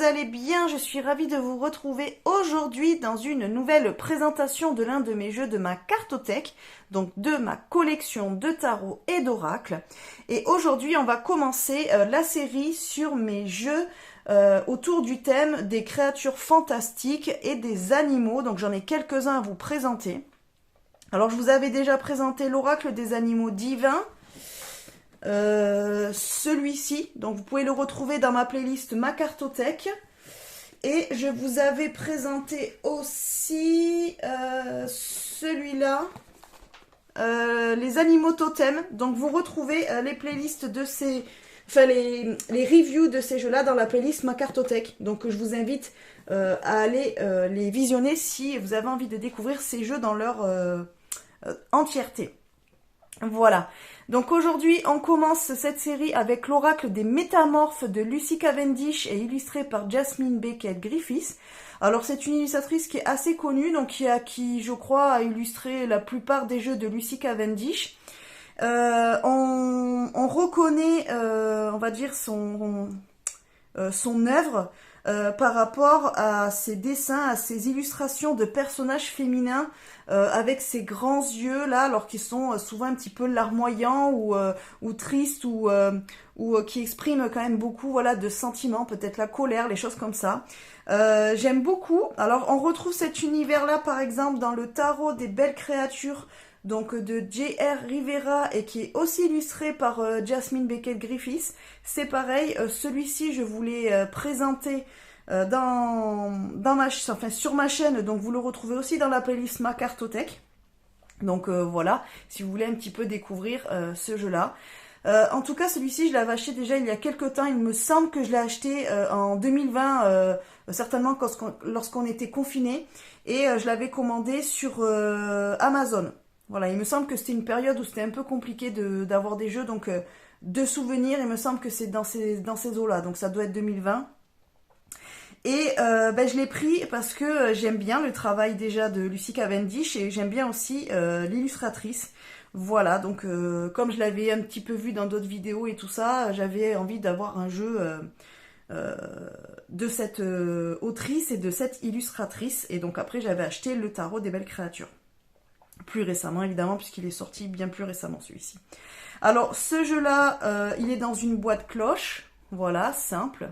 allez bien, je suis ravie de vous retrouver aujourd'hui dans une nouvelle présentation de l'un de mes jeux de ma cartothèque, donc de ma collection de tarot et d'oracles. Et aujourd'hui on va commencer la série sur mes jeux autour du thème des créatures fantastiques et des animaux, donc j'en ai quelques-uns à vous présenter. Alors je vous avais déjà présenté l'oracle des animaux divins, celui-ci, donc vous pouvez le retrouver dans ma playlist Ma Cartothèque. Et je vous avais présenté aussi celui-là, les animaux totems. Donc vous retrouvez les playlists de ces, enfin les reviews de ces jeux-là dans la playlist Ma Cartothèque. Donc je vous invite à aller les visionner si vous avez envie de découvrir ces jeux dans leur entièreté. Voilà. Donc aujourd'hui, on commence cette série avec l'oracle des métamorphes de Lucy Cavendish et illustré par Jasmine Beckett Griffiths. Alors c'est une illustratrice qui est assez connue, donc qui je crois a illustré la plupart des jeux de Lucy Cavendish. On reconnaît, on va dire, son œuvre par rapport à ses dessins, à ses illustrations de personnages féminins avec ses grands yeux là, alors qu'ils sont souvent un petit peu larmoyants ou tristes ou qui expriment quand même beaucoup, voilà, de sentiments, peut-être la colère, les choses comme ça. J'aime beaucoup. Alors on retrouve cet univers là par exemple dans le tarot des belles créatures, donc de J.R. Rivera, et qui est aussi illustré par Jasmine Beckett Griffiths. C'est pareil, celui-ci je vous l'ai présenté sur ma chaîne, donc vous le retrouvez aussi dans la playlist Ma Cartothèque. Donc voilà, si vous voulez un petit peu découvrir ce jeu-là. En tout cas, celui-ci, je l'avais acheté déjà il y a quelques temps. Il me semble que je l'ai acheté en 2020, certainement lorsqu'on était confinés. Et je l'avais commandé sur Amazon. Voilà, il me semble que c'était une période où c'était un peu compliqué d'avoir des jeux, donc de souvenirs, il me semble que c'est dans ces eaux-là, donc ça doit être 2020. Et je l'ai pris parce que j'aime bien le travail déjà de Lucy Cavendish et j'aime bien aussi l'illustratrice. Voilà, donc comme je l'avais un petit peu vu dans d'autres vidéos et tout ça, j'avais envie d'avoir un jeu de cette autrice et de cette illustratrice. Et donc après, j'avais acheté le tarot des belles créatures. Plus récemment, évidemment, puisqu'il est sorti bien plus récemment, celui-ci. Alors, ce jeu-là, il est dans une boîte cloche. Voilà, simple.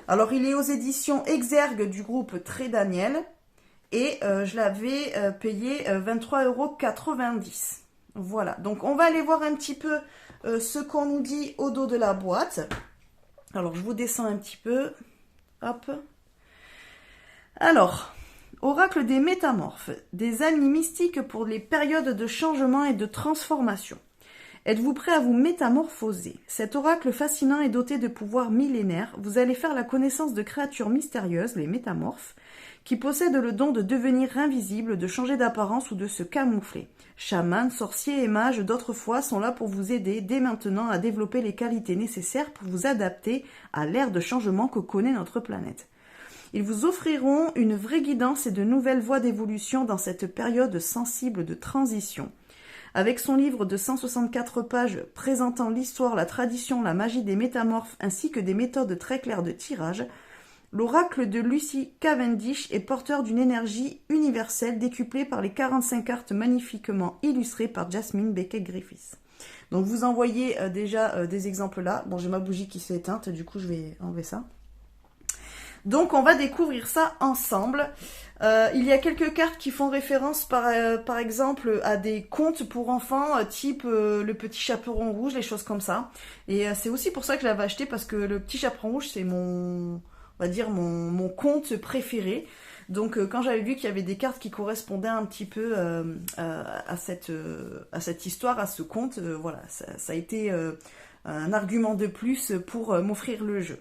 Alors, il est aux éditions Exergue du groupe Très Daniel. Et je l'avais payé 23,90 €. Voilà, donc on va aller voir un petit peu ce qu'on nous dit au dos de la boîte. Alors, je vous descends un petit peu. Hop. Alors, oracle des métamorphes, des amis mystiques pour les périodes de changement et de transformation. Êtes-vous prêt à vous métamorphoser? Cet oracle fascinant est doté de pouvoirs millénaires. Vous allez faire la connaissance de créatures mystérieuses, les métamorphes, qui possèdent le don de devenir invisibles, de changer d'apparence ou de se camoufler. Chamans, sorciers et mages d'autrefois sont là pour vous aider dès maintenant à développer les qualités nécessaires pour vous adapter à l'ère de changement que connaît notre planète. Ils vous offriront une vraie guidance et de nouvelles voies d'évolution dans cette période sensible de transition. Avec son livre de 164 pages présentant l'histoire, la tradition, la magie des métamorphes ainsi que des méthodes très claires de tirage, l'oracle de Lucy Cavendish est porteur d'une énergie universelle décuplée par les 45 cartes magnifiquement illustrées par Jasmine Beckett Griffiths. Donc vous en voyez déjà des exemples là. Bon, j'ai ma bougie qui s'est éteinte, du coup je vais enlever ça. Donc on va découvrir ça ensemble. Il y a quelques cartes qui font référence par exemple à des contes pour enfants type Le Petit Chaperon Rouge, les choses comme ça. Et c'est aussi pour ça que je l'avais acheté, parce que Le Petit Chaperon Rouge c'est on va dire mon conte préféré. Donc quand j'avais vu qu'il y avait des cartes qui correspondaient un petit peu à cette histoire, à ce conte, voilà, ça a été un argument de plus pour m'offrir le jeu.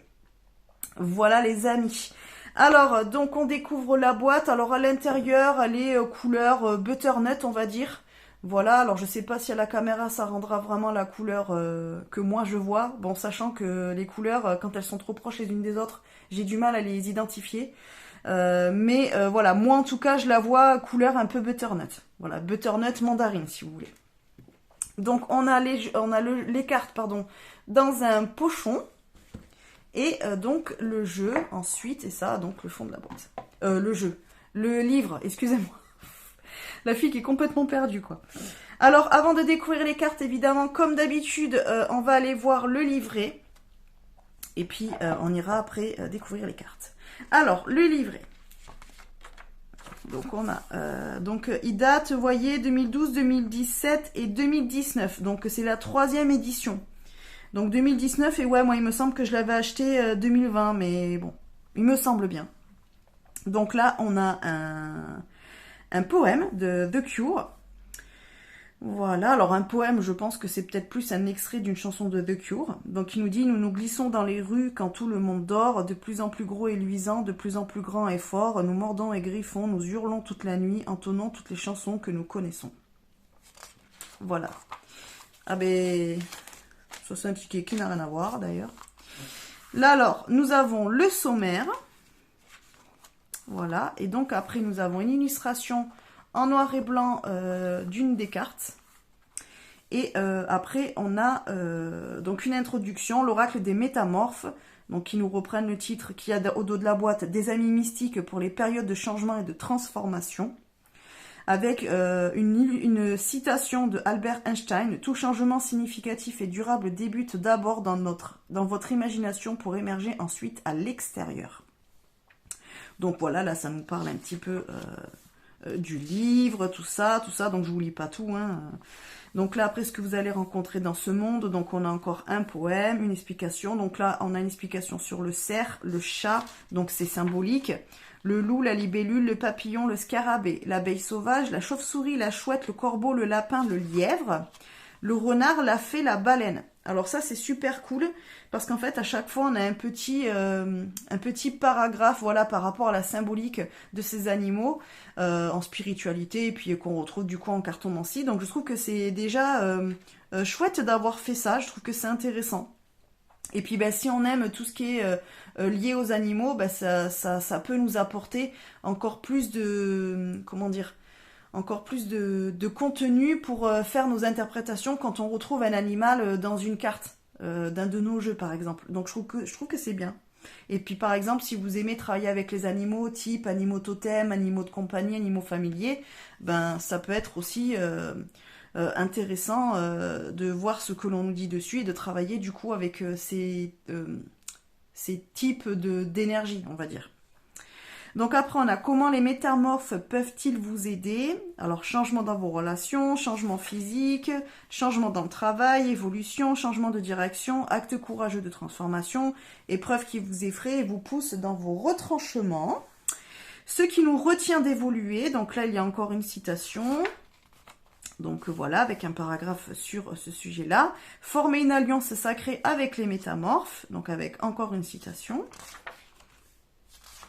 Voilà les amis. Alors, donc on découvre la boîte. Alors à l'intérieur, elle est couleur butternut, on va dire. Voilà, alors je sais pas si à la caméra ça rendra vraiment la couleur que moi je vois. Bon, sachant que les couleurs, quand elles sont trop proches les unes des autres, j'ai du mal à les identifier. Mais voilà, moi en tout cas je la vois couleur un peu butternut. Voilà, butternut mandarine si vous voulez. Donc on a les cartes dans un pochon. Et donc le jeu ensuite, et ça donc le fond de la boîte. Le livre, excusez-moi. La fille qui est complètement perdue quoi. Alors avant de découvrir les cartes, évidemment, comme d'habitude, on va aller voir le livret. Et puis on ira après découvrir les cartes. Alors, le livret. Donc on a il date, vous voyez, 2012, 2017 et 2019. Donc c'est la 3e édition. Donc 2019, et ouais, moi il me semble que je l'avais acheté 2020, mais bon, il me semble bien. Donc là, on a un poème de The Cure. Voilà, alors un poème, je pense que c'est peut-être plus un extrait d'une chanson de The Cure. Donc il nous dit « Nous nous glissons dans les rues quand tout le monde dort, de plus en plus gros et luisant, de plus en plus grand et fort, nous mordons et griffons, nous hurlons toute la nuit, entonnons toutes les chansons que nous connaissons. » Voilà. Ah ben, ça c'est un ticket qui n'a rien à voir d'ailleurs. Là alors, nous avons le sommaire. Voilà, et donc après nous avons une illustration en noir et blanc d'une des cartes. Et après, on a donc une introduction, l'oracle des métamorphes, donc qui nous reprennent le titre qui a au dos de la boîte, des amis mystiques pour les périodes de changement et de transformation, avec une citation de Albert Einstein, tout changement significatif et durable débute d'abord dans votre imagination pour émerger ensuite à l'extérieur. Donc voilà, là ça nous parle un petit peu du livre, tout ça, donc je vous lis pas tout, hein. Donc là, après, ce que vous allez rencontrer dans ce monde, donc on a encore un poème, une explication. Donc là, on a une explication sur le cerf, le chat, donc c'est symbolique. Le loup, la libellule, le papillon, le scarabée, l'abeille sauvage, la chauve-souris, la chouette, le corbeau, le lapin, le lièvre, le renard, la fée, la baleine. Alors ça, c'est super cool, parce qu'en fait, à chaque fois, on a un petit paragraphe, voilà, par rapport à la symbolique de ces animaux, en spiritualité, et puis qu'on retrouve du coup en cartomancie. Donc je trouve que c'est déjà chouette d'avoir fait ça, je trouve que c'est intéressant. Et puis ben, si on aime tout ce qui est lié aux animaux, ben, ça peut nous apporter encore plus de... comment dire ? Encore plus de contenu pour faire nos interprétations quand on retrouve un animal dans une carte d'un de nos jeux par exemple. Donc je trouve que c'est bien. Et puis par exemple, si vous aimez travailler avec les animaux, type animaux totems, animaux de compagnie, animaux familiers, ben ça peut être aussi intéressant de voir ce que l'on nous dit dessus et de travailler du coup avec ces types d'énergie, on va dire. Donc après, on a comment les métamorphes peuvent-ils vous aider? Alors, changement dans vos relations, changement physique, changement dans le travail, évolution, changement de direction, acte courageux de transformation, épreuve qui vous effraie et vous pousse dans vos retranchements. Ce qui nous retient d'évoluer, donc là, il y a encore une citation. Donc voilà, avec un paragraphe sur ce sujet-là. Former une alliance sacrée avec les métamorphes, donc avec encore une citation.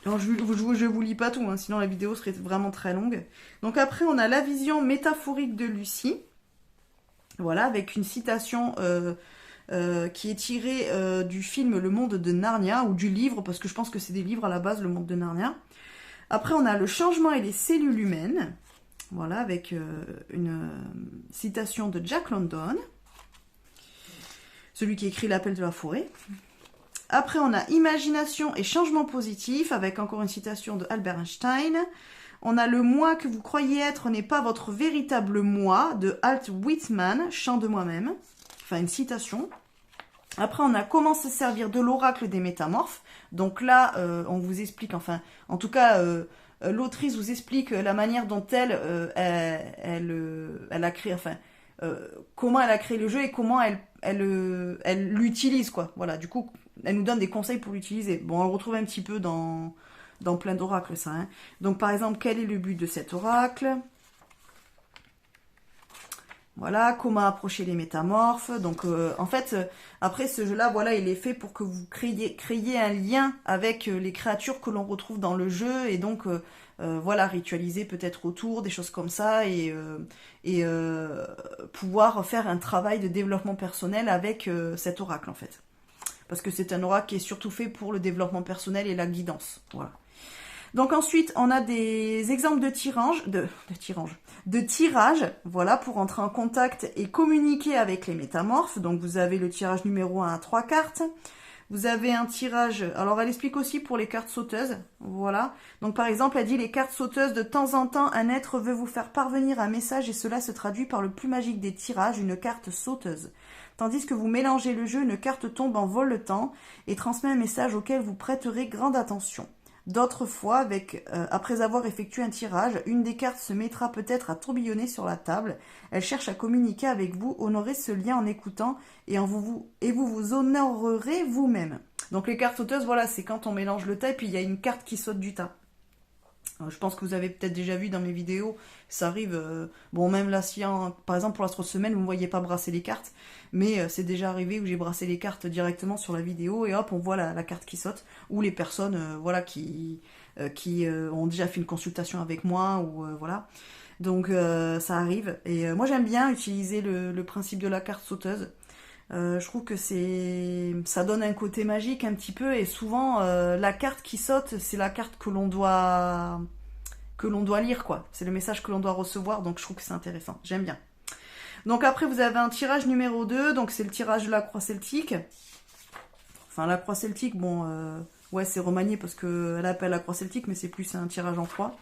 Alors, je vous lis pas tout, hein, sinon la vidéo serait vraiment très longue. Donc après, on a la vision métaphorique de Lucie. Voilà, avec une citation qui est tirée du film Le Monde de Narnia, ou du livre, parce que je pense que c'est des livres à la base, Le Monde de Narnia. Après, on a le changement et les cellules humaines. Voilà, avec une citation de Jack London. Celui qui écrit L'Appel de la forêt. Après, on a imagination et changement positif, avec encore une citation de Albert Einstein. On a le moi que vous croyez être n'est pas votre véritable moi, de Walt Whitman, chant de moi-même. Enfin, une citation. Après, on a comment se servir de l'oracle des métamorphes. Donc là, on vous explique, enfin, en tout cas, l'autrice vous explique la manière dont elle a créé, enfin, comment elle a créé le jeu et comment elle l'utilise, quoi. Voilà, du coup, elle nous donne des conseils pour l'utiliser. Bon, on le retrouve un petit peu dans plein d'oracles, ça. Hein. Donc, par exemple, quel est le but de cet oracle? Voilà, comment approcher les métamorphes. Donc, en fait, après ce jeu-là, voilà, il est fait pour que vous créiez un lien avec les créatures que l'on retrouve dans le jeu et donc, voilà, ritualiser peut-être autour, des choses comme ça et pouvoir faire un travail de développement personnel avec cet oracle, en fait. Parce que c'est un oracle qui est surtout fait pour le développement personnel et la guidance. Voilà. Donc ensuite, on a des exemples de tirage, voilà, pour entrer en contact et communiquer avec les métamorphes. Donc vous avez le tirage numéro 1 à 3 cartes. Vous avez un tirage, alors elle explique aussi pour les cartes sauteuses, voilà. Donc par exemple, elle dit les cartes sauteuses, de temps en temps, un être veut vous faire parvenir un message et cela se traduit par le plus magique des tirages, une carte sauteuse. Tandis que vous mélangez le jeu, une carte tombe en voletant et transmet un message auquel vous prêterez grande attention. D'autres fois, après avoir effectué un tirage, une des cartes se mettra peut-être à tourbillonner sur la table. Elle cherche à communiquer avec vous, honorez ce lien en écoutant et vous vous honorerez vous-même. Donc les cartes sauteuses, voilà, c'est quand on mélange le tas et puis il y a une carte qui saute du tas. Je pense que vous avez peut-être déjà vu dans mes vidéos, ça arrive, bon même là, si par exemple pour l'astro semaine, vous ne me voyez pas brasser les cartes, mais c'est déjà arrivé où j'ai brassé les cartes directement sur la vidéo et hop, on voit la carte qui saute, ou les personnes voilà, qui ont déjà fait une consultation avec moi, ou voilà. Donc ça arrive, et moi j'aime bien utiliser le principe de la carte sauteuse. Je trouve que ça donne un côté magique un petit peu, et souvent la carte qui saute, c'est la carte que l'on doit lire, quoi. C'est le message que l'on doit recevoir, donc je trouve que c'est intéressant. J'aime bien. Donc après, vous avez un tirage numéro 2, donc c'est le tirage de la croix celtique. Enfin, la croix celtique, bon, ouais, c'est remanié parce qu'elle appelle la croix celtique, mais c'est plus un tirage en croix.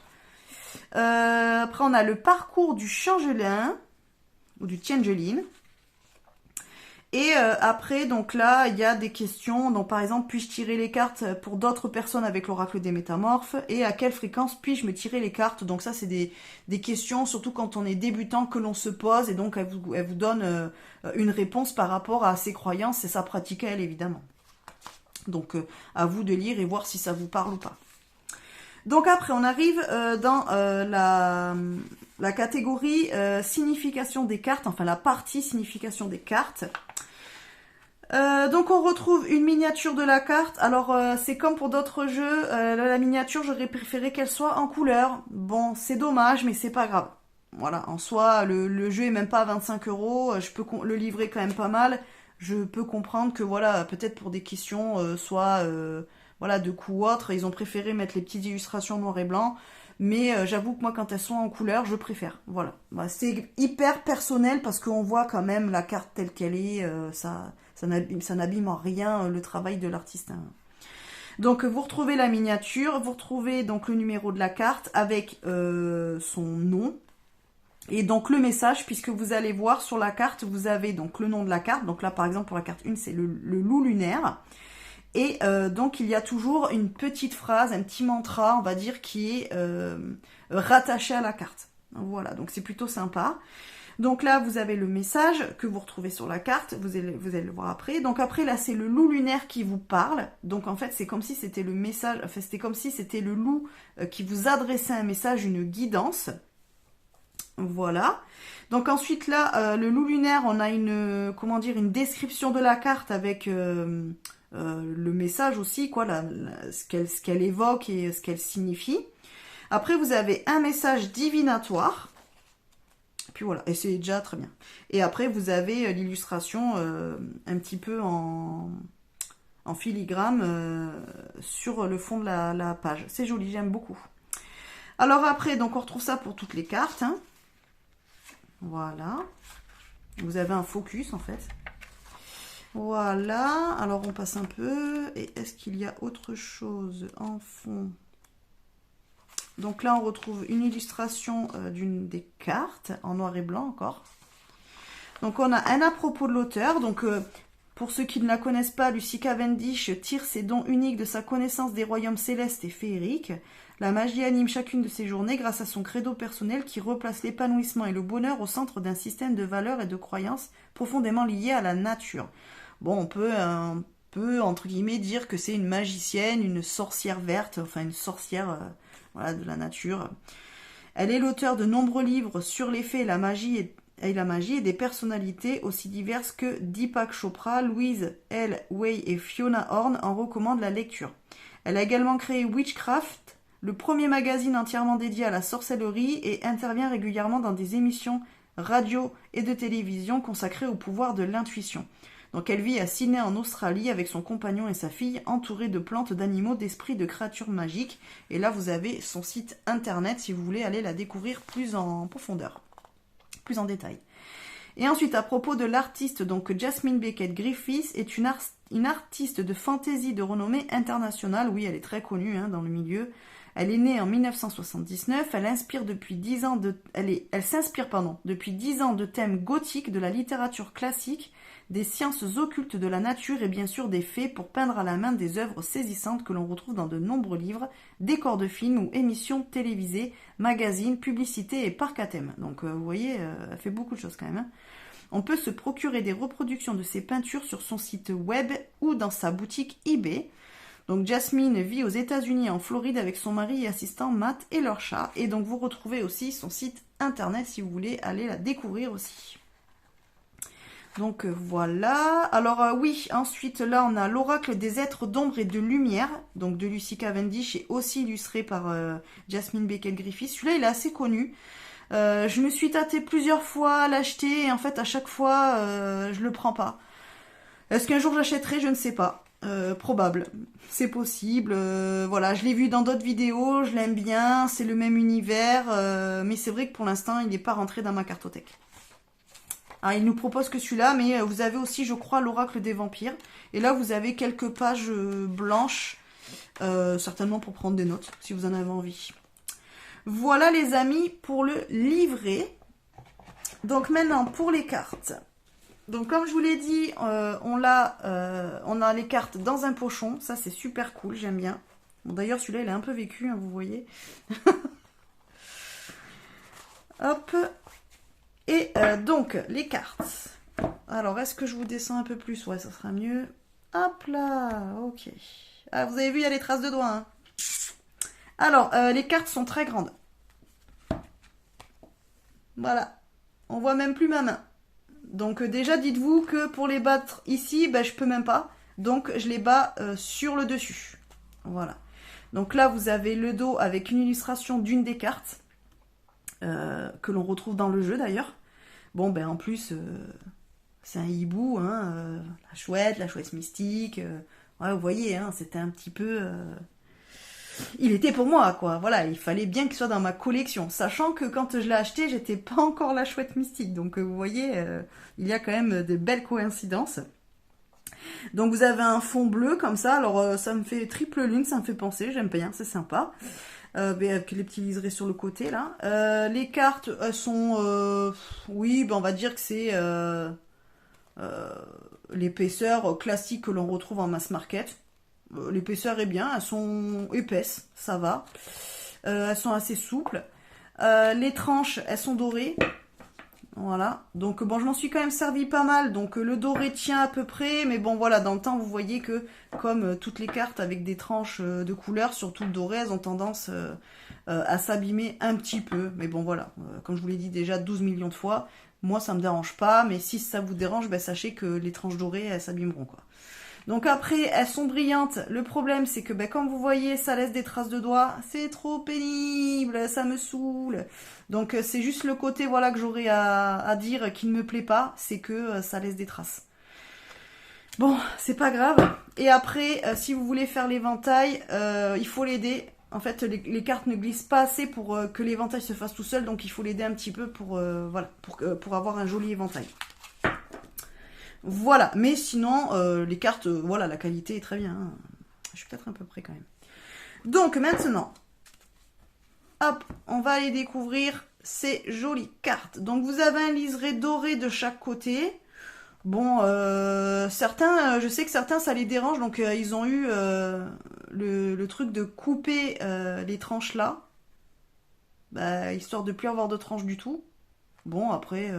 Après, on a le parcours du changelin, ou du Tiangelin. Et après, donc là, il y a des questions. Donc par exemple, puis-je tirer les cartes pour d'autres personnes avec l'oracle des métamorphes? Et à quelle fréquence puis-je me tirer les cartes? Donc ça, c'est des questions, surtout quand on est débutant, que l'on se pose. Et donc, elle vous donne une réponse par rapport à ses croyances et sa pratique à elle, évidemment. Donc, à vous de lire et voir si ça vous parle ou pas. Donc après, on arrive dans la catégorie signification des cartes, enfin la partie signification des cartes. Donc on retrouve une miniature de la carte. Alors c'est comme pour d'autres jeux, la miniature, j'aurais préféré qu'elle soit en couleur. Bon, c'est dommage, mais c'est pas grave. Voilà, en soi, le jeu est même pas à 25 €, je peux le livrer quand même pas mal. Je peux comprendre que voilà, peut-être pour des questions, voilà, de coût ou autre, ils ont préféré mettre les petites illustrations noir et blanc. Mais j'avoue que moi, quand elles sont en couleur, je préfère. Voilà, bah, c'est hyper personnel parce qu'on voit quand même la carte telle qu'elle est, ça n'abîme en rien le travail de l'artiste. Hein. Donc vous retrouvez la miniature, vous retrouvez donc le numéro de la carte avec son nom. Et donc le message, puisque vous allez voir sur la carte, vous avez donc le nom de la carte. Donc là par exemple pour la carte 1, c'est le loup lunaire. Et donc il y a toujours une petite phrase, un petit mantra, on va dire, qui est rattaché à la carte. Voilà, donc c'est plutôt sympa. Donc là, vous avez le message que vous retrouvez sur la carte, vous allez le voir après. Donc après, là, c'est le loup lunaire qui vous parle. Donc en fait, c'est comme si c'était le message, enfin c'était comme si c'était le loup qui vous adressait un message, une guidance. Voilà. Donc ensuite là, le loup lunaire, on a une description de la carte avec le message aussi, quoi, ce qu'elle évoque et ce qu'elle signifie. Après, vous avez un message divinatoire. Puis voilà, et c'est déjà très bien. Et après, vous avez l'illustration un petit peu en filigrane sur le fond de la page. C'est joli, j'aime beaucoup. Alors après, donc on retrouve ça pour toutes les cartes. Hein. Voilà. Vous avez un focus en fait. Voilà. Alors on passe un peu. Et est-ce qu'il y a autre chose en fond ? Donc là, on retrouve une illustration d'une des cartes, en noir et blanc encore. Donc on a un à propos de l'auteur. Donc pour ceux qui ne la connaissent pas, Lucy Cavendish tire ses dons uniques de sa connaissance des royaumes célestes et féeriques. La magie anime chacune de ses journées grâce à son credo personnel qui replace l'épanouissement et le bonheur au centre d'un système de valeurs et de croyances profondément liés à la nature. Bon, on peut entre guillemets, dire que c'est une magicienne, une sorcière verte, enfin une sorcière... Voilà, de la nature. Elle est l'auteur de nombreux livres sur les faits et la magie et des personnalités aussi diverses que Deepak Chopra, Louise L. Way et Fiona Horn en recommandent la lecture. Elle a également créé Witchcraft, le premier magazine entièrement dédié à la sorcellerie, et intervient régulièrement dans des émissions radio et de télévision consacrées au pouvoir de l'intuition. Donc elle vit à Sydney en Australie avec son compagnon et sa fille, entourée de plantes, d'animaux, d'esprits, de créatures magiques. Et là vous avez son site internet si vous voulez aller la découvrir plus en profondeur, plus en détail. Et ensuite, à propos de l'artiste, donc Jasmine Beckett Griffiths est une artiste de fantasy de renommée internationale. Oui, elle est très connue dans le milieu. Elle est née en 1979. Elle inspire depuis 10 ans elle s'inspire depuis 10 ans de thèmes gothiques, de la littérature classique, des sciences occultes de la nature et bien sûr des fées pour peindre à la main des œuvres saisissantes que l'on retrouve dans de nombreux livres, décors de films ou émissions télévisées, magazines, publicités et parcs à thème. Donc vous voyez, elle fait beaucoup de choses quand même. On peut se procurer des reproductions de ses peintures sur son site web ou dans sa boutique eBay. Donc Jasmine vit aux États-Unis en Floride avec son mari et assistant Matt et leur chat. Et donc vous retrouvez aussi son site internet si vous voulez aller la découvrir aussi. Donc voilà. Alors oui, ensuite là on a l'oracle des êtres d'ombre et de lumière, donc de Lucy Cavendish et aussi illustré par Jasmine Beckett Griffiths. Celui-là il est assez connu. Je me suis tâtée plusieurs fois à l'acheter et en fait à chaque fois je le prends pas. Est-ce qu'un jour j'achèterai? Je ne sais pas. Probable. C'est possible. Voilà, je l'ai vu dans d'autres vidéos, je l'aime bien, c'est le même univers, mais c'est vrai que pour l'instant il n'est pas rentré dans ma cartothèque. Ah, il nous propose que celui-là, mais vous avez aussi, je crois, l'oracle des vampires. Et là, vous avez quelques pages blanches, certainement pour prendre des notes, si vous en avez envie. Voilà, les amis, pour le livret. Donc maintenant, pour les cartes. Donc, comme je vous l'ai dit, on a les cartes dans un pochon. Ça, c'est super cool, j'aime bien. Bon, d'ailleurs, celui-là, il est un peu vécu, vous voyez. Hop. Et donc, les cartes. Alors, est-ce que je vous descends un peu plus? Ouais, ça sera mieux. Hop là, ok. Ah, vous avez vu, il y a les traces de doigts. Alors, les cartes sont très grandes. Voilà. On voit même plus ma main. Donc, déjà, dites-vous que pour les battre ici, je peux même pas. Donc, je les bats sur le dessus. Voilà. Donc là, vous avez le dos avec une illustration d'une des cartes. Que l'on retrouve dans le jeu d'ailleurs. Bon, en plus, c'est un hibou, la chouette mystique. Ouais, vous voyez, c'était un petit peu... Il était pour moi, quoi. Voilà, il fallait bien qu'il soit dans ma collection. Sachant que quand je l'ai acheté, j'étais pas encore la chouette mystique. Donc, vous voyez, il y a quand même de belles coïncidences. Donc, vous avez un fond bleu comme ça. Alors, ça me fait triple lune, ça me fait penser. J'aime bien, c'est sympa. Avec les petits liserés sur le côté là. Les cartes, elles sont, oui, on va dire que c'est l'épaisseur classique que l'on retrouve en mass market. L'épaisseur est bien, elles sont épaisses, ça va. Elles sont assez souples. Les tranches, elles sont dorées. Voilà, donc je m'en suis quand même servi pas mal, donc le doré tient à peu près, mais bon voilà, dans le temps vous voyez que comme toutes les cartes avec des tranches de couleurs, surtout le doré, elles ont tendance à s'abîmer un petit peu, mais bon voilà, comme je vous l'ai dit déjà 12 millions de fois, moi ça me dérange pas, mais si ça vous dérange, sachez que les tranches dorées elles s'abîmeront quoi. Donc après, elles sont brillantes. Le problème, c'est que comme vous voyez, ça laisse des traces de doigts. C'est trop pénible, ça me saoule. Donc c'est juste le côté voilà que j'aurais à dire qui ne me plaît pas, c'est que ça laisse des traces. Bon, c'est pas grave. Et après, si vous voulez faire l'éventail, il faut l'aider. En fait, les cartes ne glissent pas assez pour que l'éventail se fasse tout seul, donc il faut l'aider un petit peu pour avoir un joli éventail. Voilà, mais sinon, les cartes, voilà, la qualité est très bien. Je suis peut-être un peu près quand même. Donc maintenant, hop, on va aller découvrir ces jolies cartes. Donc vous avez un liseré doré de chaque côté. Bon, certains, je sais que certains, ça les dérange, donc ils ont eu le truc de couper les tranches là. Histoire de plus avoir de tranches du tout. Bon, après...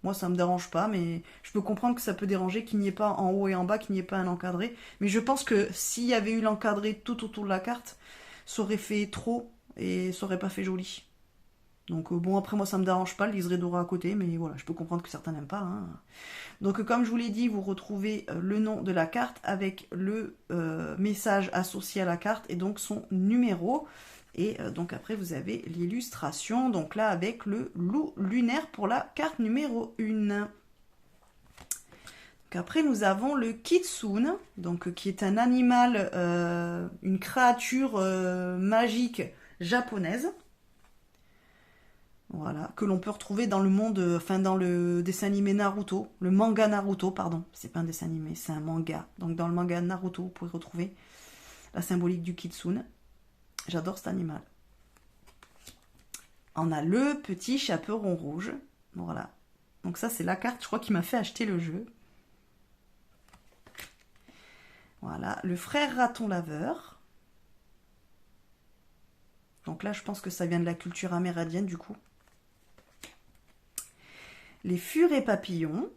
moi, ça me dérange pas, mais je peux comprendre que ça peut déranger qu'il n'y ait pas en haut et en bas, qu'il n'y ait pas un encadré. Mais je pense que s'il y avait eu l'encadré tout autour de la carte, ça aurait fait trop et ça aurait pas fait joli. Donc bon, après moi, ça me dérange pas, le liseré doré à côté, mais voilà, je peux comprendre que certains n'aiment pas. Donc comme je vous l'ai dit, vous retrouvez le nom de la carte avec le message associé à la carte et donc son numéro. Et donc après vous avez l'illustration, donc là avec le loup lunaire pour la carte numéro 1. Donc après nous avons le kitsune, donc qui est un animal, une créature magique japonaise. Voilà, que l'on peut retrouver dans le monde, enfin dans le dessin animé Naruto, le manga Naruto, pardon. C'est pas un dessin animé, c'est un manga. Donc dans le manga Naruto, vous pouvez retrouver la symbolique du kitsune. J'adore cet animal. On a le petit chaperon rouge. Voilà. Donc ça, c'est la carte, je crois, qui m'a fait acheter le jeu. Voilà. Le frère raton laveur. Donc là, je pense que ça vient de la culture amérindienne, du coup. Les furets papillons.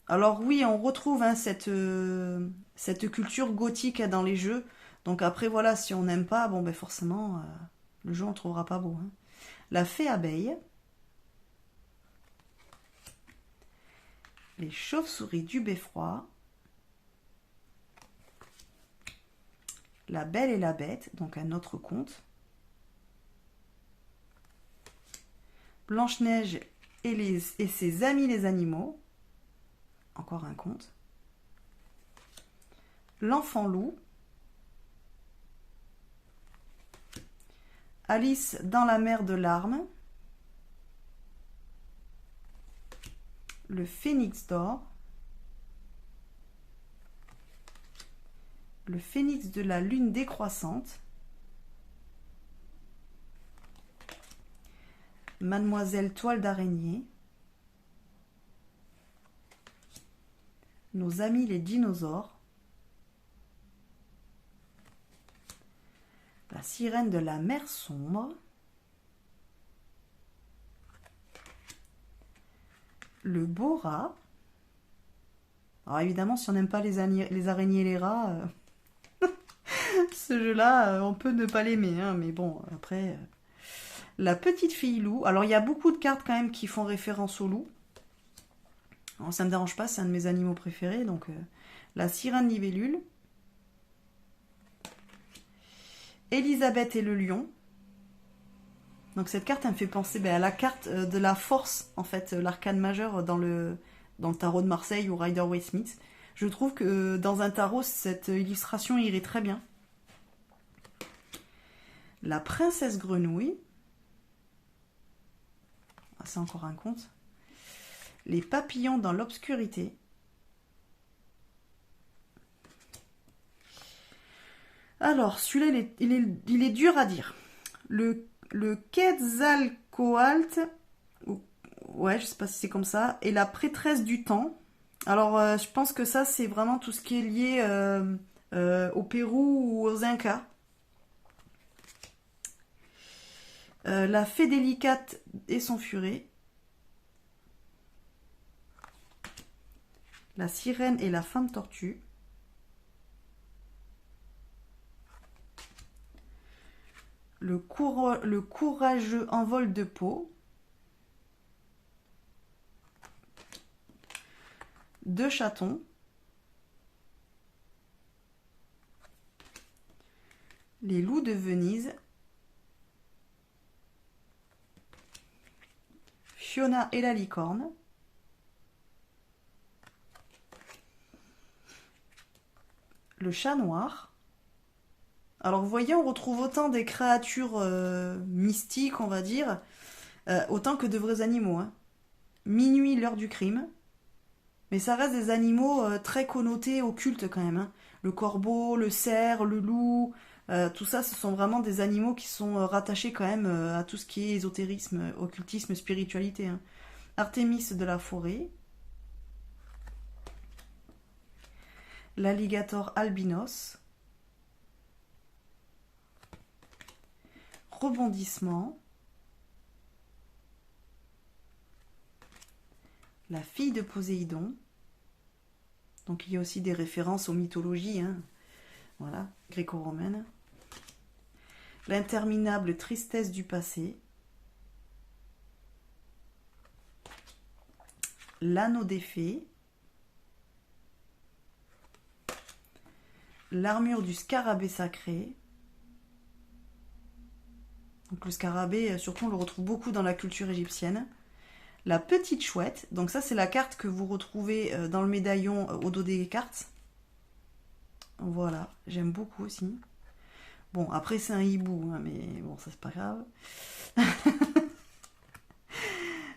Alors oui, on retrouve hein, cette culture gothique dans les jeux. Donc après, voilà, si on n'aime pas, bon, ben forcément, le jeu, on ne trouvera pas beau. Hein. La fée abeille. Les chauves-souris du beffroi. La Belle et la Bête, donc un autre conte. Blanche-Neige et ses amis les animaux. Encore un conte. L'enfant loup. Alice dans la mer de larmes. Le phénix d'or. Le phénix de la lune décroissante. Mademoiselle toile d'araignée. Nos amis les dinosaures. La sirène de la mer sombre. Le beau rat. Alors évidemment, si on n'aime pas les araignées et les rats, ce jeu-là, on peut ne pas l'aimer. Hein, mais bon, après... La petite fille loup. Alors il y a beaucoup de cartes quand même qui font référence au loup. Alors, ça ne me dérange pas, c'est un de mes animaux préférés. Donc la sirène libellule. Elisabeth et le lion. Donc cette carte, elle me fait penser à la carte de la force, en fait, l'arcane majeur dans le tarot de Marseille ou Rider-Waite-Smith. Je trouve que dans un tarot, cette illustration irait très bien. La princesse grenouille. Ah, c'est encore un conte. Les papillons dans l'obscurité. Alors, celui-là, il est dur à dire. Le Quetzalcoatl, ouais, je sais pas si c'est comme ça, et la prêtresse du temps. Alors, je pense que ça, c'est vraiment tout ce qui est lié au Pérou ou aux Incas. La fée délicate et son furet. La sirène et la femme tortue. Le courageux envol de peau. Deux chatons. Les loups de Venise. Fiona et la licorne. Le chat noir. Alors vous voyez, on retrouve autant des créatures mystiques, on va dire, autant que de vrais animaux. Hein. Minuit, l'heure du crime. Mais ça reste des animaux très connotés occultes quand même. Hein. Le corbeau, le cerf, le loup, tout ça, ce sont vraiment des animaux qui sont rattachés quand même à tout ce qui est ésotérisme, occultisme, spiritualité. Hein. Artémis de la forêt. L'alligator albinos. Rebondissement. La fille de Poséidon. Donc il y a aussi des références aux mythologies, hein. Voilà, gréco-romaines. L'interminable tristesse du passé. L'anneau des fées. L'armure du scarabée sacré. Donc le scarabée, surtout on le retrouve beaucoup dans la culture égyptienne. La petite chouette, donc ça c'est la carte que vous retrouvez dans le médaillon au dos des cartes. Voilà, j'aime beaucoup aussi. Bon, après c'est un hibou, hein, mais bon, ça c'est pas grave.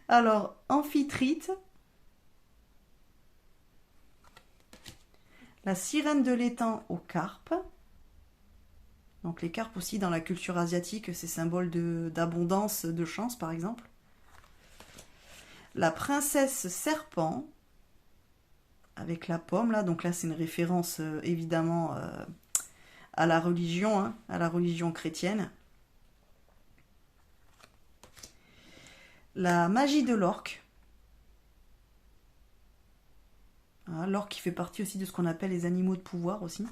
Alors, Amphitrite, la sirène de l'étang aux carpes. Donc les carpes aussi dans la culture asiatique, c'est symbole d'abondance, de chance par exemple. La princesse serpent, avec la pomme là, donc là c'est une référence évidemment à la religion, hein, à la religion chrétienne. La magie de l'orque. Voilà, l'orque qui fait partie aussi de ce qu'on appelle les animaux de pouvoir aussi.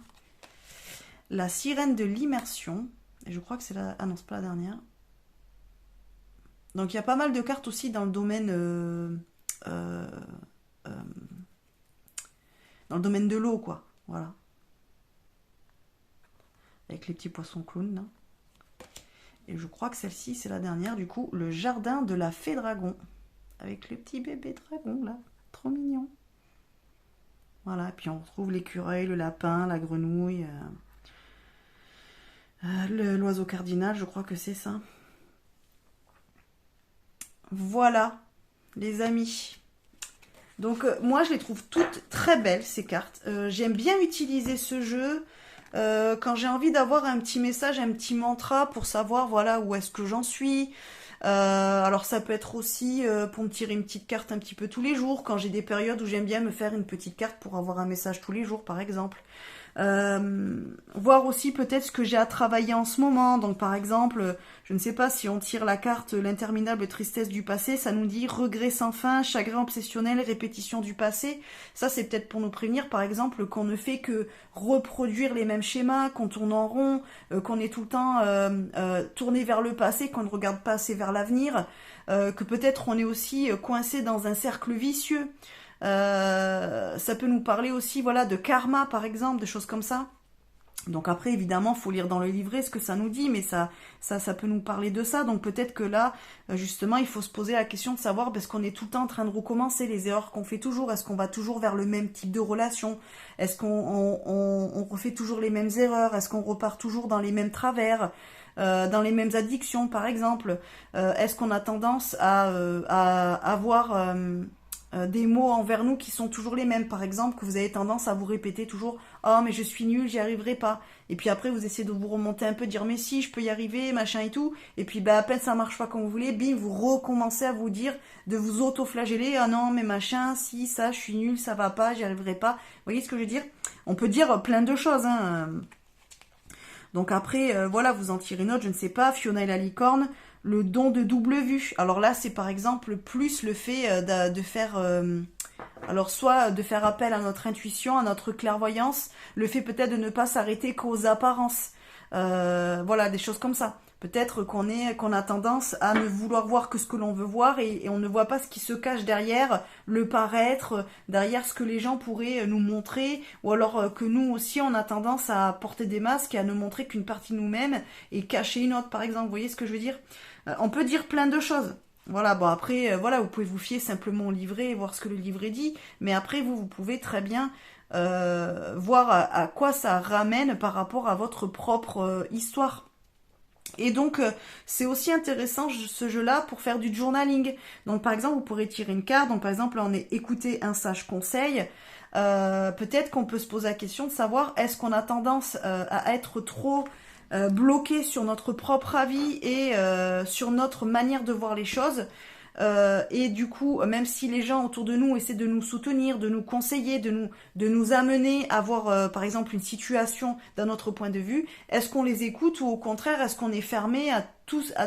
La sirène de l'immersion. Et je crois que c'est la... Ah non, c'est pas la dernière. Donc il y a pas mal de cartes aussi dans le domaine... dans le domaine de l'eau, quoi. Voilà. Avec les petits poissons clowns, là. Et je crois que celle-ci, c'est la dernière, du coup, le jardin de la fée dragon. Avec le petit bébé dragon, là. Trop mignon. Voilà, et puis on retrouve l'écureuil, le lapin, la grenouille, l'oiseau cardinal, je crois que c'est ça. Voilà, les amis. Donc, moi, je les trouve toutes très belles, ces cartes. J'aime bien utiliser ce jeu quand j'ai envie d'avoir un petit message, un petit mantra pour savoir, voilà, où est-ce que j'en suis. Alors ça peut être aussi pour me tirer une petite carte un petit peu tous les jours, quand j'ai des périodes où j'aime bien me faire une petite carte pour avoir un message tous les jours par exemple. Voir aussi peut-être ce que j'ai à travailler en ce moment. Donc par exemple, je ne sais pas, si on tire la carte l'interminable tristesse du passé, ça nous dit regret sans fin, chagrin obsessionnel, répétition du passé. Ça c'est peut-être pour nous prévenir par exemple qu'on ne fait que reproduire les mêmes schémas, qu'on tourne en rond, qu'on est tout le temps tourné vers le passé, qu'on ne regarde pas assez vers l'avenir, que peut-être on est aussi coincé dans un cercle vicieux. Ça peut nous parler aussi, voilà, de karma par exemple, de choses comme ça. Donc après évidemment faut lire dans le livret ce que ça nous dit, mais ça peut nous parler de ça. Donc peut-être que là justement il faut se poser la question de savoir, parce qu'on est tout le temps en train de recommencer les erreurs qu'on fait toujours. Est-ce qu'on va toujours vers le même type de relation? Est-ce qu'on refait toujours les mêmes erreurs? Est-ce qu'on repart toujours dans les mêmes travers? Dans les mêmes addictions par exemple? Est-ce qu'on a tendance à avoir des mots envers nous qui sont toujours les mêmes, par exemple, que vous avez tendance à vous répéter toujours « Oh, mais je suis nul, j'y arriverai pas ». Et puis après, vous essayez de vous remonter un peu, de dire « Mais si, je peux y arriver, machin et tout ». Et puis, à peine ça marche pas comme vous voulez, bim, vous recommencez à vous dire, de vous auto-flageller « Ah non, mais machin, si, ça, je suis nul, ça va pas, j'y arriverai pas ». Vous voyez ce que je veux dire? On peut dire plein de choses, hein. Donc après, voilà, vous en tirez une autre, je ne sais pas, Fiona et la licorne, le don de double vue. Alors là, c'est par exemple plus le fait de faire... alors soit de faire appel à notre intuition, à notre clairvoyance, le fait peut-être de ne pas s'arrêter qu'aux apparences. Voilà, des choses comme ça. Peut-être qu'on a tendance à ne vouloir voir que ce que l'on veut voir et on ne voit pas ce qui se cache derrière le paraître, derrière ce que les gens pourraient nous montrer, ou alors que nous aussi on a tendance à porter des masques et à ne montrer qu'une partie de nous-mêmes et cacher une autre par exemple. Vous voyez ce que je veux dire? On peut dire plein de choses. Voilà, bon après, voilà, vous pouvez vous fier simplement au livret et voir ce que le livret dit, mais après vous pouvez très bien voir à quoi ça ramène par rapport à votre propre histoire. Et donc, c'est aussi intéressant ce jeu-là pour faire du journaling. Donc, par exemple, vous pourrez tirer une carte. Donc, par exemple, on est écouter un sage conseil. Peut-être qu'on peut se poser la question de savoir est-ce qu'on a tendance à être trop bloqué sur notre propre avis et sur notre manière de voir les choses. Et du coup, même si les gens autour de nous essaient de nous soutenir, de nous conseiller, de nous amener à voir, par exemple, une situation d'un autre point de vue, est-ce qu'on les écoute ou au contraire, est-ce qu'on est fermé à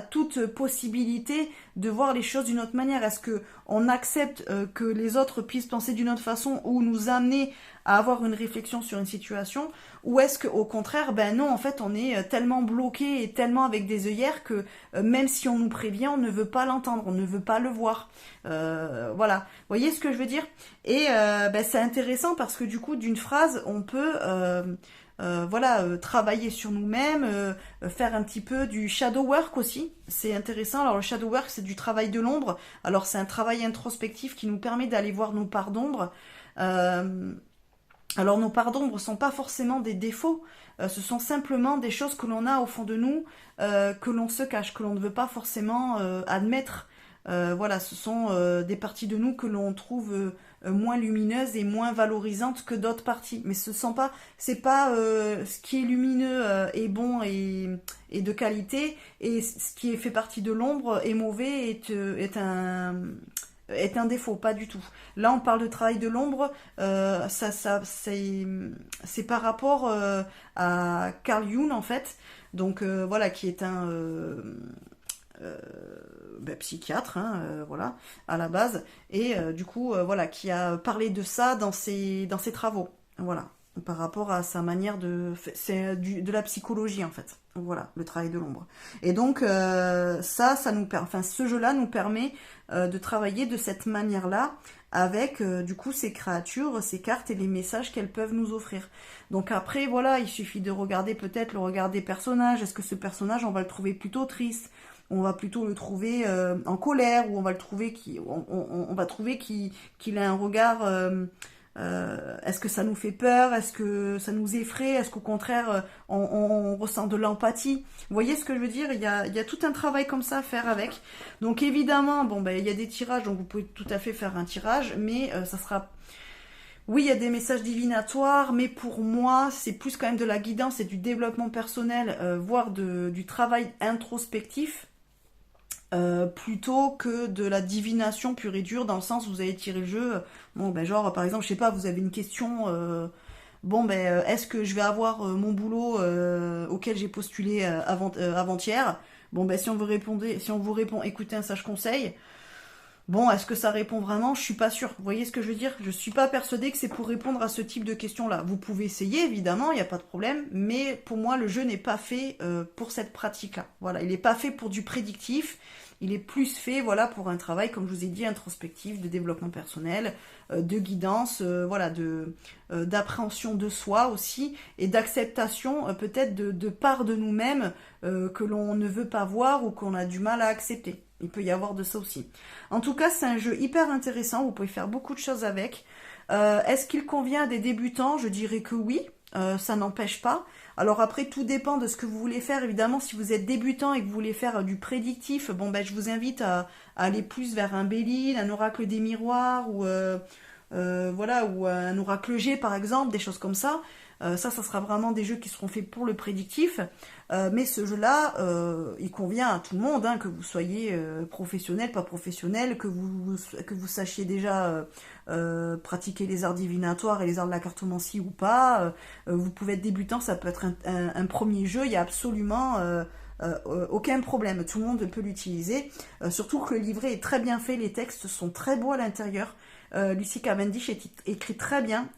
toute possibilité de voir les choses d'une autre manière? Est-ce que on accepte que les autres puissent penser d'une autre façon ou nous amener à avoir une réflexion sur une situation? Ou est-ce qu'au contraire, ben non, en fait, on est tellement bloqué et tellement avec des œillères que même si on nous prévient, on ne veut pas l'entendre, on ne veut pas le voir. Voilà, vous voyez ce que je veux dire? Et ben, c'est intéressant parce que du coup, d'une phrase, on peut voilà, travailler sur nous-mêmes, faire un petit peu du shadow work aussi. C'est intéressant. Alors le shadow work, c'est du travail de l'ombre. Alors c'est un travail introspectif qui nous permet d'aller voir nos parts d'ombre. Alors nos parts d'ombre sont pas forcément des défauts, ce sont simplement des choses que l'on a au fond de nous, que l'on se cache, que l'on ne veut pas forcément admettre. Voilà, ce sont des parties de nous que l'on trouve moins lumineuses et moins valorisantes que d'autres parties. Mais c'est pas ce qui est lumineux et bon et de qualité, et ce qui est fait partie de l'ombre est mauvais, est un défaut, pas du tout. Là, on parle de travail de l'ombre, c'est par rapport à Carl Jung en fait, donc voilà, qui est un euh, psychiatre, hein, voilà, à la base, et du coup, voilà, qui a parlé de ça dans ses travaux, voilà, par rapport à sa manière de la psychologie en fait. Voilà, le travail de l'ombre. Et donc ça nous permet, enfin ce jeu-là nous permet de travailler de cette manière-là avec du coup ces créatures, ces cartes et les messages qu'elles peuvent nous offrir. Donc après voilà, il suffit de regarder peut-être le regard des personnages. Est-ce que ce personnage on va le trouver plutôt triste? On va plutôt le trouver en colère, ou on va le trouver on va trouver qu'il a un regard. Est-ce que ça nous fait peur? Est-ce que ça nous effraie? Est-ce qu'au contraire, on ressent de l'empathie? Vous voyez ce que je veux dire? Il y a tout un travail comme ça à faire avec. Donc évidemment, bon, ben, il y a des tirages, donc vous pouvez tout à fait faire un tirage, mais ça sera... Oui, il y a des messages divinatoires, mais pour moi, c'est plus quand même de la guidance et du développement personnel, voire du travail introspectif. Plutôt que de la divination pure et dure, dans le sens où vous allez tirer le jeu, bon ben genre par exemple je sais pas, vous avez une question, bon ben est-ce que je vais avoir mon boulot auquel j'ai postulé avant-hier, bon ben si on vous répond écoutez un sage conseil, bon est-ce que ça répond vraiment, je suis pas sûre, vous voyez ce que je veux dire, je suis pas persuadée que c'est pour répondre à ce type de questions là. Vous pouvez essayer évidemment, il n'y a pas de problème, mais pour moi le jeu n'est pas fait pour cette pratique là, voilà, il n'est pas fait pour du prédictif. Il est plus fait, voilà, pour un travail, comme je vous ai dit, introspectif, de développement personnel, de guidance, voilà, d'appréhension de soi aussi, et d'acceptation peut-être de part de nous-mêmes que l'on ne veut pas voir ou qu'on a du mal à accepter. Il peut y avoir de ça aussi. En tout cas, c'est un jeu hyper intéressant, vous pouvez faire beaucoup de choses avec. Est-ce qu'il convient à des débutants? Je dirais que oui, ça n'empêche pas. Alors après, tout dépend de ce que vous voulez faire. Évidemment, si vous êtes débutant et que vous voulez faire du prédictif, bon ben je vous invite à aller plus vers un Béline, un oracle des miroirs, ou voilà, ou un oracle G par exemple, des choses comme ça. Ça sera vraiment des jeux qui seront faits pour le prédictif. Mais ce jeu-là, il convient à tout le monde, hein, que vous soyez professionnel, pas professionnel, que vous sachiez déjà pratiquer les arts divinatoires et les arts de la cartomancie ou pas. Vous pouvez être débutant, ça peut être un premier jeu, il n'y a absolument aucun problème, tout le monde peut l'utiliser. Surtout que le livret est très bien fait, les textes sont très beaux à l'intérieur. Lucy Cavendish écrit très bien.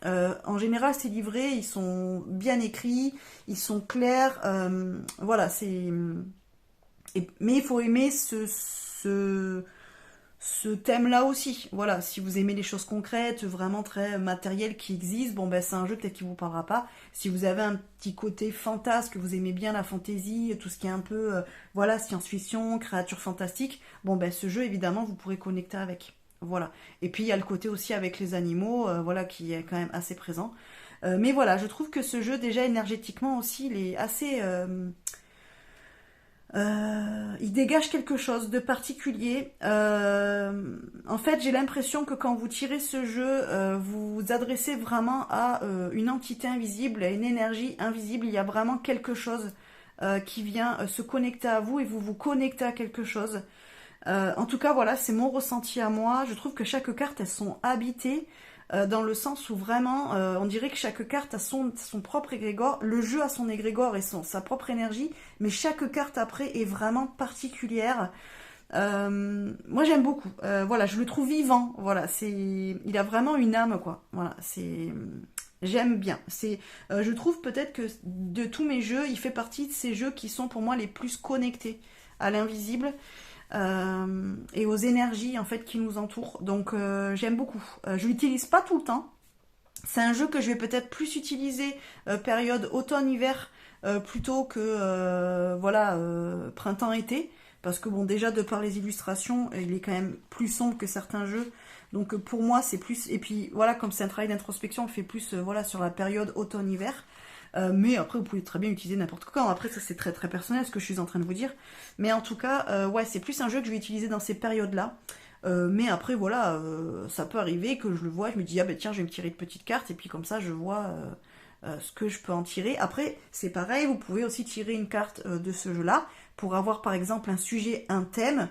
En général, ces livrets, ils sont bien écrits, ils sont clairs. Voilà, mais il faut aimer ce thème-là aussi. Voilà, si vous aimez les choses concrètes, vraiment très matérielles qui existent, bon ben c'est un jeu peut-être qui vous parlera pas. Si vous avez un petit côté fantasque, que vous aimez bien la fantaisie, tout ce qui est un peu voilà, science-fiction, créatures fantastiques, bon ben ce jeu évidemment vous pourrez connecter avec. Voilà. Et puis il y a le côté aussi avec les animaux, voilà, qui est quand même assez présent. Mais voilà, je trouve que ce jeu déjà énergétiquement aussi, il est assez, il dégage quelque chose de particulier. En fait, j'ai l'impression que quand vous tirez ce jeu, vous vous adressez vraiment à une entité invisible, à une énergie invisible. Il y a vraiment quelque chose qui vient se connecter à vous et vous vous connectez à quelque chose. En tout cas, voilà, c'est mon ressenti à moi. Je trouve que chaque carte, elles sont habitées dans le sens où vraiment, on dirait que chaque carte a son propre égrégore. Le jeu a son égrégore et sa propre énergie, mais chaque carte après est vraiment particulière. Moi, j'aime beaucoup. Voilà, je le trouve vivant. Voilà, il a vraiment une âme, quoi. Voilà, j'aime bien. Je trouve peut-être que de tous mes jeux, il fait partie de ces jeux qui sont pour moi les plus connectés à l'invisible. Et aux énergies en fait qui nous entourent. Donc j'aime beaucoup. Je l'utilise pas tout le temps. C'est un jeu que je vais peut-être plus utiliser période automne-hiver plutôt que voilà printemps-été. Parce que bon déjà de par les illustrations, il est quand même plus sombre que certains jeux. Donc pour moi c'est plus, et puis voilà, comme c'est un travail d'introspection, on le fait plus voilà, sur la période automne-hiver. Mais après vous pouvez très bien utiliser n'importe quand, après ça c'est très très personnel ce que je suis en train de vous dire, mais en tout cas ouais, c'est plus un jeu que je vais utiliser dans ces périodes là. Mais après voilà, ça peut arriver que je le vois, je me dis ah ben tiens je vais me tirer une petite carte et puis comme ça je vois ce que je peux en tirer. Après c'est pareil, vous pouvez aussi tirer une carte de ce jeu là pour avoir par exemple un sujet, un thème,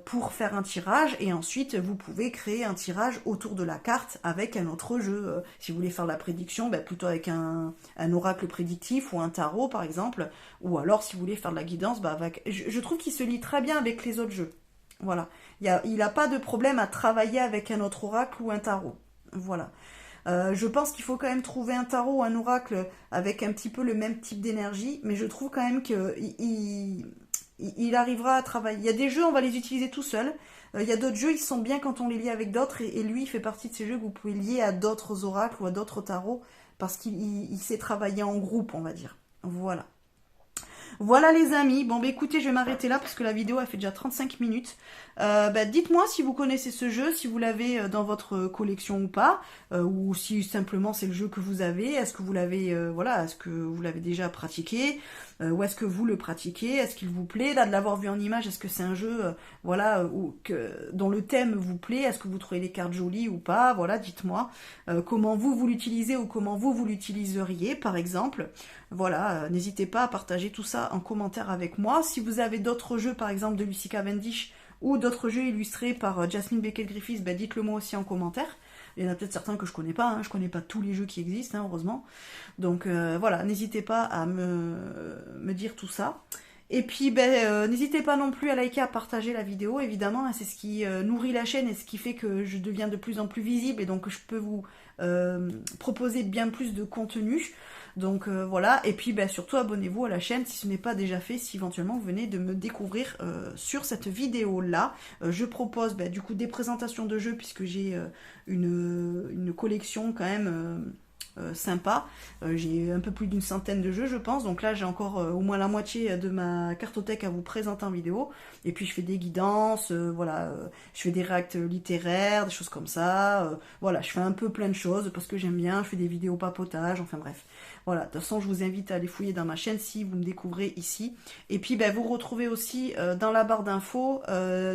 pour faire un tirage, et ensuite vous pouvez créer un tirage autour de la carte avec un autre jeu. Si vous voulez faire la prédiction, ben plutôt avec un oracle prédictif ou un tarot par exemple, ou alors si vous voulez faire de la guidance, ben avec... je trouve qu'il se lie très bien avec les autres jeux. Voilà, il n'a pas de problème à travailler avec un autre oracle ou un tarot. Voilà. Je pense qu'il faut quand même trouver un tarot ou un oracle avec un petit peu le même type d'énergie, mais je trouve quand même qu'il arrivera à travailler. Il y a des jeux, on va les utiliser tout seul. Il y a d'autres jeux, ils sont bien quand on les lie avec d'autres, et lui, il fait partie de ces jeux que vous pouvez lier à d'autres oracles ou à d'autres tarots, parce qu'il sait travailler en groupe, on va dire. Voilà. Voilà les amis, bon bah écoutez, je vais m'arrêter là parce que la vidéo a fait déjà 35 minutes. Dites-moi si vous connaissez ce jeu, si vous l'avez dans votre collection ou pas, ou si simplement c'est le jeu que vous avez. Est-ce que vous l'avez voilà, est-ce que vous l'avez déjà pratiqué, ou est-ce que vous le pratiquez, est-ce qu'il vous plaît là de l'avoir vu en image, est-ce que c'est un jeu voilà dont le thème vous plaît, est-ce que vous trouvez les cartes jolies ou pas, voilà, dites-moi comment vous l'utilisez ou comment vous l'utiliseriez par exemple. Voilà, n'hésitez pas à partager tout ça en commentaire avec moi. Si vous avez d'autres jeux, par exemple de Lucy Cavendish, ou d'autres jeux illustrés par Jasmine Beckett-Griffiths, bah dites-le moi aussi en commentaire. Il y en a peut-être certains que je connais pas, hein. Je connais pas tous les jeux qui existent, hein, heureusement. Donc voilà, n'hésitez pas à me dire tout ça. Et puis n'hésitez pas non plus à liker, à partager la vidéo, évidemment, hein, c'est ce qui nourrit la chaîne et ce qui fait que je deviens de plus en plus visible et donc que je peux vous proposer bien plus de contenu. Donc voilà, et puis surtout abonnez-vous à la chaîne si ce n'est pas déjà fait, si éventuellement vous venez de me découvrir sur cette vidéo là. Je propose du coup des présentations de jeux puisque j'ai une collection quand même sympa. J'ai un peu plus d'une centaine de jeux je pense, donc là j'ai encore au moins la moitié de ma cartothèque à vous présenter en vidéo, et puis je fais des guidances, voilà, je fais des réacts littéraires, des choses comme ça, voilà, je fais un peu plein de choses parce que j'aime bien, je fais des vidéos papotage, enfin bref. Voilà, de toute façon je vous invite à aller fouiller dans ma chaîne si vous me découvrez ici, et puis vous retrouvez aussi dans la barre d'infos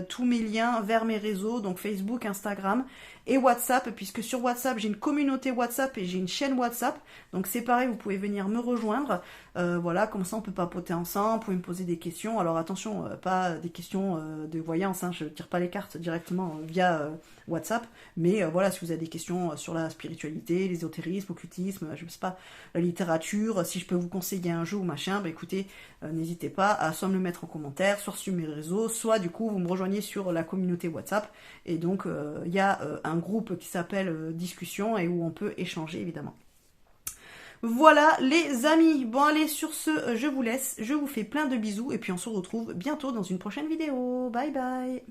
tous mes liens vers mes réseaux, donc Facebook, Instagram et WhatsApp, puisque sur WhatsApp j'ai une communauté WhatsApp et j'ai une chaîne WhatsApp, donc c'est pareil, vous pouvez venir me rejoindre, voilà, comme ça on peut papoter ensemble, vous pouvez me poser des questions, alors attention, pas des questions de voyance, hein, je tire pas les cartes directement via WhatsApp, mais voilà, si vous avez des questions sur la spiritualité, l'ésotérisme, l'occultisme, je sais pas, la littérature, si je peux vous conseiller un jeu ou machin, écoutez, n'hésitez pas à soit me le mettre en commentaire, soit sur mes réseaux, soit du coup vous me rejoignez sur la communauté WhatsApp, et donc il y a un groupe qui s'appelle Discussion et où on peut échanger évidemment. Voilà les amis, bon allez, sur ce je vous laisse, je vous fais plein de bisous et puis on se retrouve bientôt dans une prochaine vidéo, bye bye.